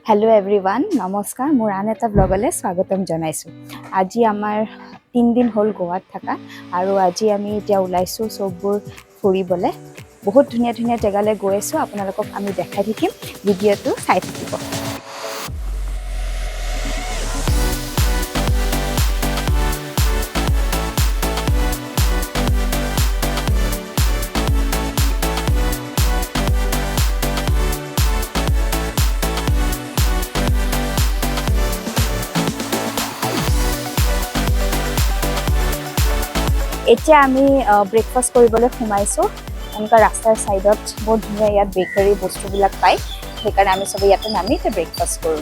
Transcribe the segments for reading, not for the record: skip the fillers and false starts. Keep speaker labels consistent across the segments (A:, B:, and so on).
A: Hello everyone नमस्कार मोर आन एटा ब्लगले स्वागतम जनाइছো আজি আমাৰ 3 দিন হল গোৱাত থাকা আৰু আজি আমি এতিয়া ওলাইছো সববোৰ ফুৰিবলে বহুত ধুনিয়া ধুনিয়া জেগালে গৈছো আপোনালোকক আমি দেখাই থাকিম ভিডিওটো চাই থাকিব এতিয়া আমি ব্ৰেকফাষ্ট কৰিবলৈ সোমাইছো এনেকা ৰাস্তাৰ সাইডত বহুত ধুনীয়া ইয়াত বেকাৰী বস্তুবিলাক পাই সেইকাৰণে আমি সব ইয়াতে নামি ব্ৰেকফাষ্ট কৰো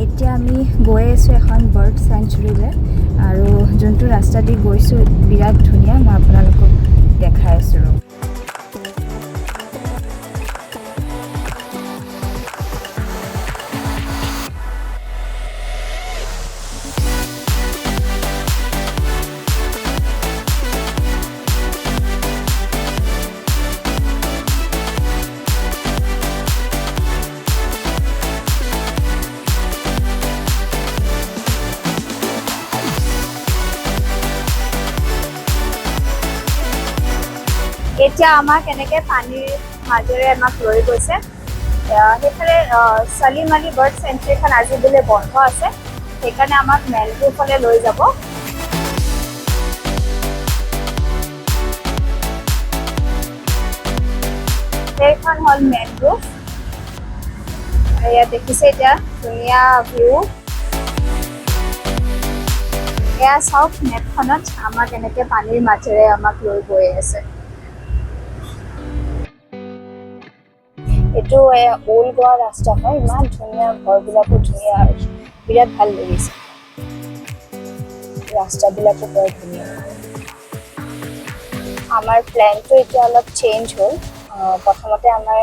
A: এতিয়া আমি গৈ আছো এখন বাৰ্ড সেঞ্চুৰীলে আৰু যোনটো ৰাস্তা দি গৈছো বিৰাট ধুনীয়া মই আপোনালোকক দেখাই আছো এতিয়া আমাক এনেকে পানীৰ মাজেৰে আমাক লৈ গৈছে সেইফালে সালিমালি বাৰ্ড সেঞ্চুৰীখন আজি বোলে বন্ধ আছে সেইকাৰণে আমাক মেনগ্ৰোভলে লৈ যাব সেইখন হল মেনগ্ৰোভ ইয়াত দেখিছে এতিয়া ধুনীয়া ভিউ এয়া চাওক মেপখনত আমাক এনেকে পানীৰ মাজেৰে আমাক লৈ গৈ আছে এটো ওল্ড গোৱা ৰাস্তা হয় ইমান ধুনীয়া ঘৰবিলাকো ধুনীয়া বিৰাট ভাল লাগিছে ৰাস্তাবিলাকো বৰ ধুনীয়া আমাৰ প্লেনটো এতিয়া অলপ চেঞ্জ হ'ল প্ৰথমতে আমাৰ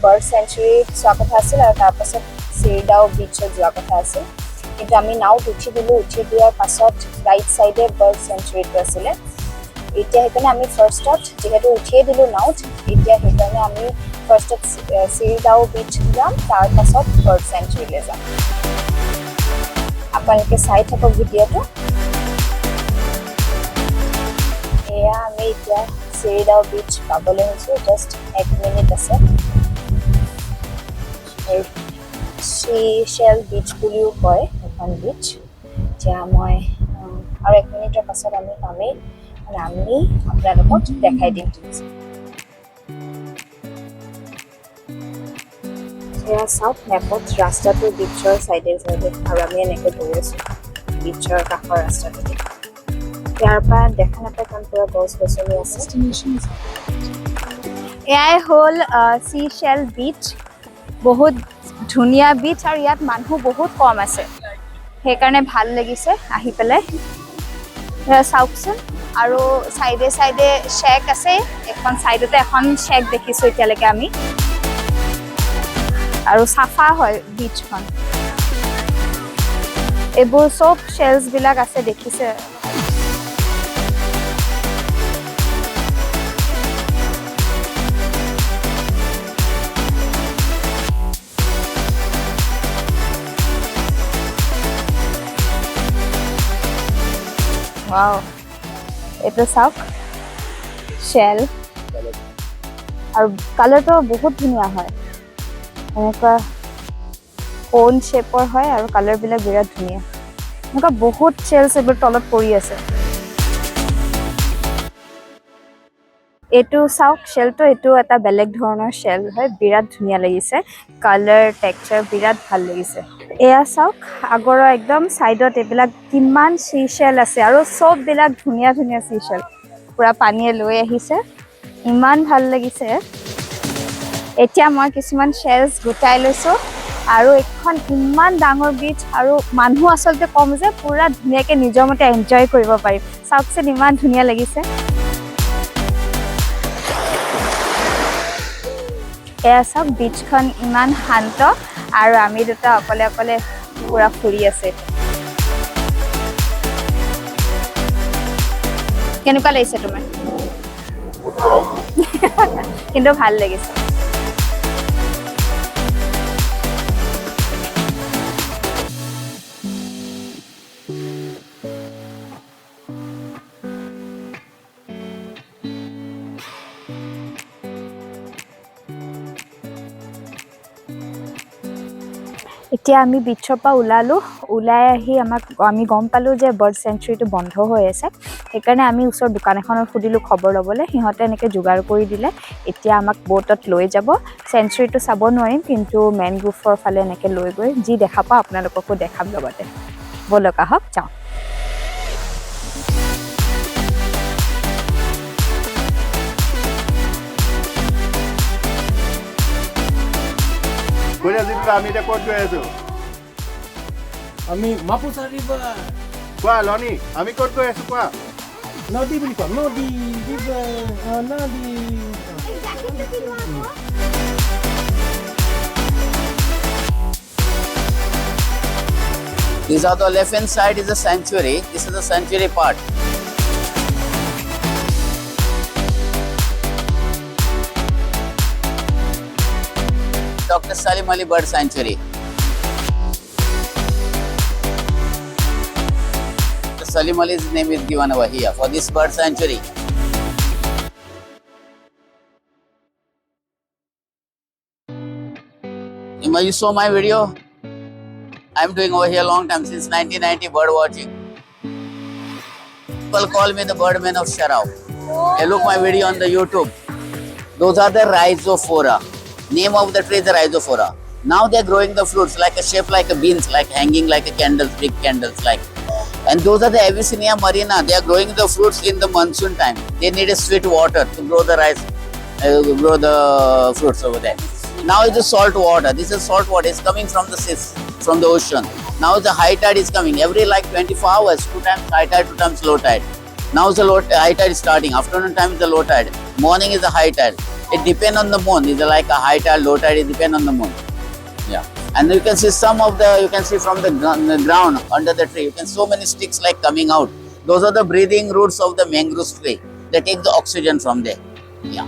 A: বাৰ্ড সেঞ্চুৰী চোৱা কথা আছিল আৰু তাৰপাছত চিৰডাও বিচত যোৱা কথা আছিল কিন্তু আমি নাওত উঠি দিয়াৰ পাছত ৰাইট সাইডে বাৰ্ড সেঞ্চুৰীটো আছিলে এতিয়া সেইকাৰণে আমি ফাৰ্ষ্টত যেহেতু উঠিয়ে দিলো নাওত এতিয়া সেইকাৰণে আমি ফাৰ্ষ্টত চিৰডাও বিচ যাম তাৰ পাছত বাৰ্ড সেঞ্চুৰীলৈ যাম আপোনালোকে চাই থাকক ভিডিঅ'টো এয়া আমি এতিয়া চিৰডাও বিচ পাবলৈ হৈছোঁ জাষ্ট 1 মিনিট আছে শ্বেল বিচ বুলিও কয় এখন বিচ এতিয়া মই আৰু 1 মিনিটৰ পাছত আমি পামেই আৰু আমি আপোনালোকক দেখাই দিম এয়া চাওক মেপত ৰাস্তাটো বিচৰ চাইডে চাইডে আৰু আমি এনেকৈ গৈ আছোঁ বিচৰ কাষৰ ৰাস্তাটোতে ইয়াৰ পৰা দেখা নাপায় কাৰণ পুৰা গছ গছনি আছে এয়াই হ'ল শ্বেল বিচ বহুত ধুনীয়া বিচ আৰু ইয়াত মানুহ বহুত কম আছে সেইকাৰণে ভাল লাগিছে আহি পেলাই চাওকচোন আৰু সাইডে সাইডে শেক আছে এখন সাইডতে এখন শেক দেখিছো এতিয়ালৈকে আমি আৰু সাফা হয় বিচখন এইবোৰ সব শেলস বিলাক আছে দেখিছে ওয়াও এটা চাওক শেল আৰু কালাৰটো বহুত ধুনীয়া হয় এনেকুৱা কোন শেপৰ হয় আৰু কালাৰবিলাক বিৰাট ধুনীয়া এনেকুৱা বহুত শেলছ এইবোৰ তলত পৰি আছে এইটো চাওক শেলটো এইটো এটা বেলেগ ধৰণৰ শেল হয় বিৰাট ধুনীয়া লাগিছে কালাৰ টেক্সচাৰ বিৰাট ভাল লাগিছে এয়া চাওক আগৰ একদম সাইডত এইবিলাক কিমান সি শেল আছে আৰু সববিলাক ধুনীয়া ধুনীয়া সি শেল পুৰা পানীয়ে লৈ আহিছে ইমান ভাল লাগিছে এতিয়া মই কিছুমান শেলছ গুটাই লৈছো আৰু এখন ইমান ডাঙৰ বিচ আৰু মানুহ আসলতে কম যে পুৰা ধুনীয়াকে নিজৰ মতে এনজয় কৰিব পাৰিম চাওকচোন ইমান ধুনীয়া লাগিছে এয়া চাওক বিচখন ইমান শান্ত আৰু আমি দুটা অকলে অকলে পুৰা ফুৰি আছে কেনেকুৱা লাগিছে তোমাৰ কিন্তু ভাল লাগিছে এতিয়া আমি বিচৰ পৰা ওলাই আহি আমি গম পালোঁ যে বাৰ্ড চেঞ্চুৰীটো বন্ধ হৈ আছে সেইকাৰণে আমি ওচৰৰ দোকান এখনত সুধিলোঁ খবৰ ল'বলৈ সিহঁতে এনেকৈ যোগাৰ কৰি দিলে এতিয়া আমাক ব'টত লৈ যাব চেঞ্চুৰীটো চাব নোৱাৰিম কিন্তু মেনগ্ৰোভৰ ফালে এনেকৈ লৈ গৈ যি দেখা পাওঁ আপোনালোককো দেখাম লগতে ব'লক আহক যাওঁ
B: আমি এতিয়া ক'ত গৈ আছো
C: আমি মাপুছা ৰিভাৰ
B: কোৱা লনি আমি ক'ত গৈ আছো কোৱা
C: নদী বুলি কোৱা নদী ৰিভাৰ নদী
D: These are the left hand side is a sanctuary. This is the sanctuary part. Dr. Salim Ali Bird Sanctuary. Salim Ali's name is given over here for this bird sanctuary. You saw my video? I'm doing over here a long time, since 1990 bird watching. People call me the birdman of Sharau. Hey, look my video on the YouTube. Those are the rhizophora. Name of the tree is the rhizophora. Now they're growing the fruits like a shape like a beans, like hanging like a candles, big candles like. And those are the Avicennia marina. They are growing the fruits in the monsoon time. They need a sweet water to grow the rice, grow the fruits over there. Now it's the salt water. This is salt water. It's coming from the seas, from the ocean. Now the high tide is coming. Every like 24 hours, 2 times high tide, 2 times low tide. Now the high tide is starting. Afternoon time is the low tide. Morning is the high tide. It depends on the moon. It's like a high tide, low tide. It depends on the moon. Yeah. And you can see some of the, you can see from the ground under the tree. You can so many sticks like coming out. Those are the breathing roots of the mangrove tree. They take the oxygen from there. Yeah.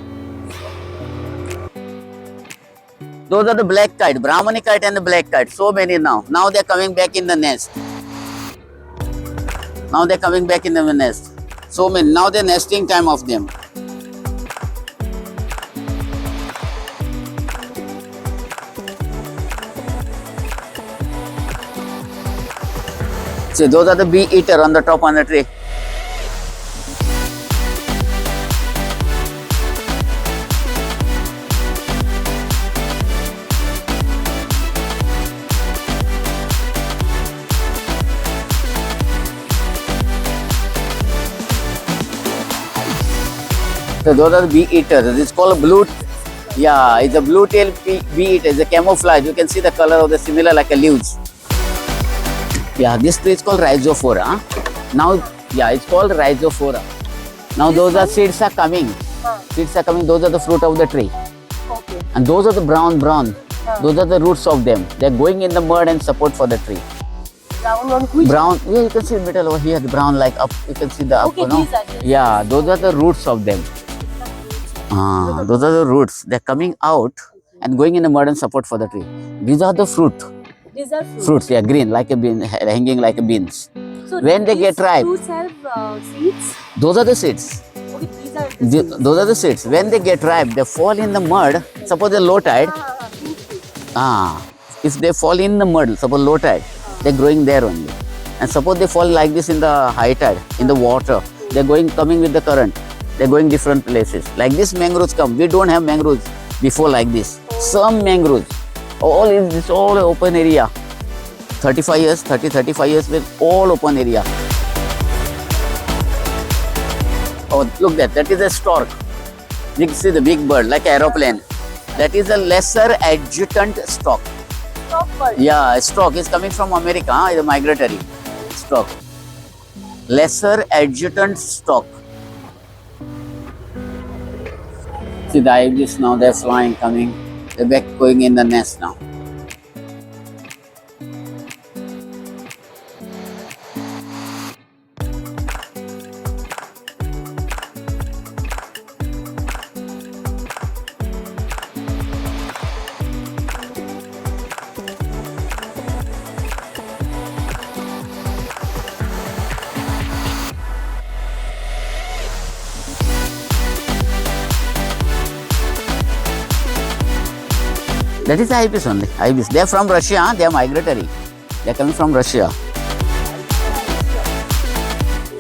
D: Those are the black kite, Brahmani kite and the black kite. So many now. Now they're coming back in the nest. Now they're coming back in the nest. So many. Now the nesting time of them. See, those are the bee eater on the top on the tree. So those are the bee eaters. It's called a blue. Yeah, it's a blue tail bee eater. It's a camouflage. You can see the color of the similar like a leaves. Yeah, this tree is called rhizophora. Now, yeah, it's called rhizophora. Now those are seeds are coming. Seeds are coming. Those are the fruit of the tree.
A: Okay.
D: And those are the brown. Those are the roots of them. They're going in the mud and support for the tree.
A: Brown one which?
D: Brown. Yeah, you can see the middle over here. The brown like up. You can see the up.
A: Okay,
D: No?
A: these are just-
D: Yeah, those are the roots of them. Those are the roots. They're coming out and going in the mud and support for the tree. These are the fruit.
A: These are
D: Fruits, yeah, green like a bean, hanging like a beans.
A: So
D: When they get ripe,
A: fruits have seeds?
D: those are the seeds.
A: Okay, these are the seeds.
D: Those are the seeds. When they get ripe, they fall in the mud. Suppose the low tide. If they fall in the mud, suppose low tide, they're growing there only. And suppose they fall like this in the high tide, in the water, they're coming with the current. They're going different places. Like this mangroves come. We don't have mangroves before like this. Some mangroves. This all open area. 35 years with all open area. Oh, look that is a stork. You can see the big bird, like an aeroplane. That is a lesser adjutant stork.
A: Stork bird.
D: Yeah, a stork is coming from America. It's a migratory stork. Lesser adjutant stork. See the ibis now, they're flying, coming. They're back going in the nest now. That is the ibis only. Ibis. They are from Russia. Huh? They are migratory. They are coming from Russia.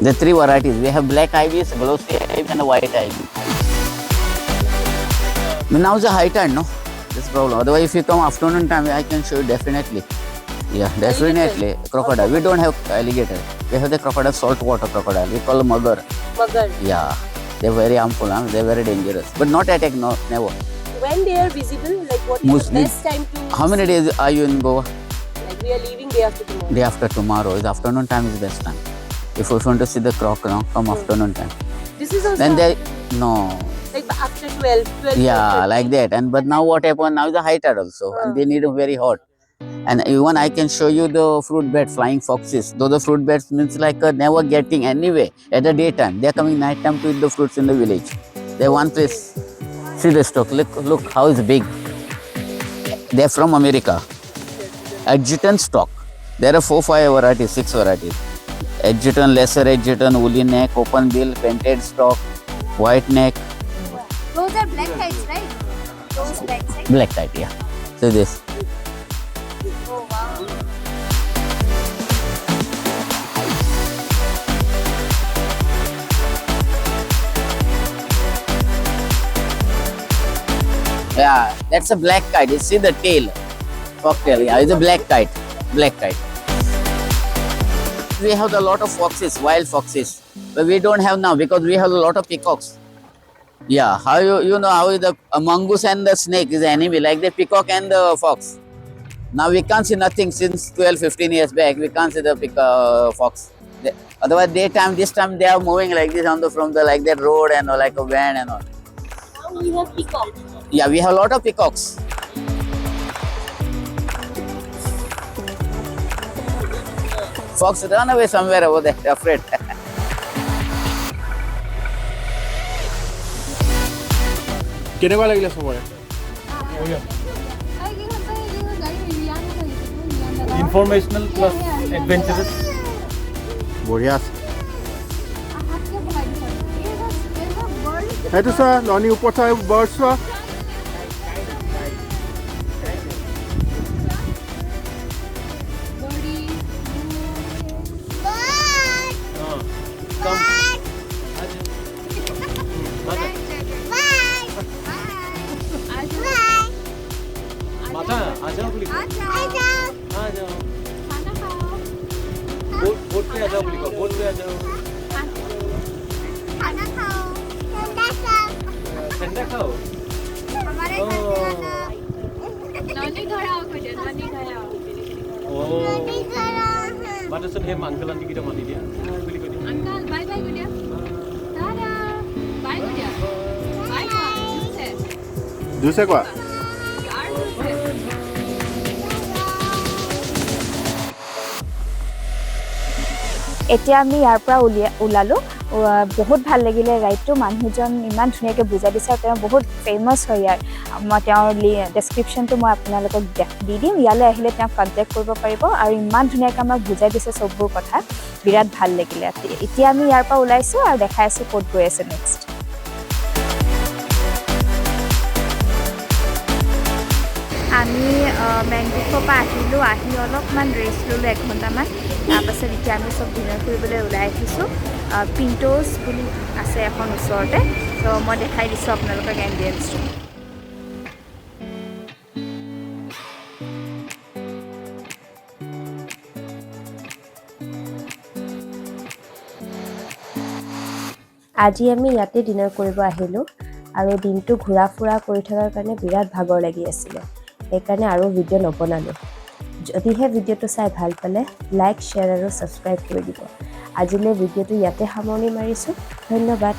D: There are 3 varieties. We have black ibis, glossy ibis, and a white ibis. But now it's a high tide, no? This problem. Otherwise, if you come afternoon time, I can show you definitely. Yeah, definitely. Crocodile. We don't have alligator. We have the crocodile, saltwater crocodile. We call mugger.
E: Mugger.
D: Yeah. They're very harmful. Huh? They're very dangerous. But not attack, no, never.
E: When they are visible, like what is
D: Mostly-
E: the best time to
D: How many days are you in Goa?
E: Like we are leaving day after tomorrow.
D: Day after tomorrow. Is afternoon time is best time. If you want to see the croc, no, come afternoon time.
E: This is also
D: Then they no.
E: like after 12.
D: Yeah, like that. And but now what happened? Now is the high tide also, and they need it very hot. And even I can show you the fruit bed, flying foxes. Though the fruit beds means like never getting anyway at the daytime. They are coming night time to eat the fruits in the village. They one place. See the stock. Look how it's big. They are from America. Adjutant stock. There are 4-5 varieties, 6 varieties. Adjutant, lesser adjutant, woolly neck, open bill, painted stock, white neck.
A: Those are black kites, right? Those black kites.
D: Black kite, yeah. So this.
A: Oh wow.
D: Yeah, that's a black kite. You see the tail, cocktail. Yeah, it's a black kite. Black kite. We have a lot of foxes, wild foxes, but we don't have now because we have a lot of peacocks. Yeah, how you know how the mongoose and the snake is the enemy, like the peacock and the fox. Now we can't see nothing since 12-15 years back. We can't see the fox. Otherwise, this time they are moving like this on the from the like that road and like a van and all.
E: Now we have peacock.
D: Yeah, we have a lot of peacocks. Fox run away somewhere over there, afraid.
B: কেনেকুৱা লাগিলে চবৰে
C: Informational plus adventurous.
B: বঢ়িয়া আছে সেইটো চোৱা lonely ওপৰত চোৱা bird চোৱা
C: माता आ जाओ बोली आ जाओ बोट पे आ जाओ बोली बोट पे आ जाओ ठंडा खाओ ओ माता सब हे अंकल आंटी की माती दिया बोली कोनी
F: अंकल बाय बाय गुडिया दादा बाय गुडिया बाय
B: জুছে কোৱা
A: এতিয়া আমি ইয়াৰ পৰা ওলালো বহুত ভাল লাগিলে ৰাইডটো মানুহজন ইমান ধুনীয়াকৈ বুজাই দিছে আৰু তেওঁ বহুত ফেমাছ হয় ইয়াৰ মই তেওঁৰ ডেছক্ৰিপশ্যনটো মই আপোনালোকক দি দিম ইয়ালৈ আহিলে তেওঁক কণ্টেক্ট কৰিব পাৰিব আৰু ইমান ধুনীয়াকৈ আমাক বুজাই দিছে চববোৰ কথা বিৰাট ভাল লাগিলে এতিয়া আমি ইয়াৰ পৰা ওলাইছোঁ আৰু দেখাই আছোঁ ক'ত গৈ আছে নেক্সট আমি মেংগ্ৰোভৰ পৰা আহিলোঁ আহি অলপমান ৰেষ্ট ল'লোঁ 1 ঘণ্টামান তাৰপাছত এতিয়া আমি চব ডিনাৰ কৰিবলৈ ওলাই আহিছোঁ পিণ্টোজ বুলি আছে এখন ওচৰতে তো মই দেখাই দিছোঁ আপোনালোকক এম্বিয়েন্সটো আজি আমি ইয়াতে ডিনাৰ কৰিব আহিলোঁ আৰু দিনটো ঘূৰা ফুৰা কৰি থকাৰ কাৰণে বিৰাট ভাগৰ লাগি আছিলে সেইকাৰণে আৰু ভিডিঅ' নবনালোঁ যদিহে ভিডিঅ'টো চাই ভাল পালে লাইক শ্বেয়াৰ আৰু ছাবস্ক্ৰাইব কৰি দিব আজিলৈ ভিডিঅ'টো ইয়াতে সামৰণি মাৰিছোঁ ধন্যবাদ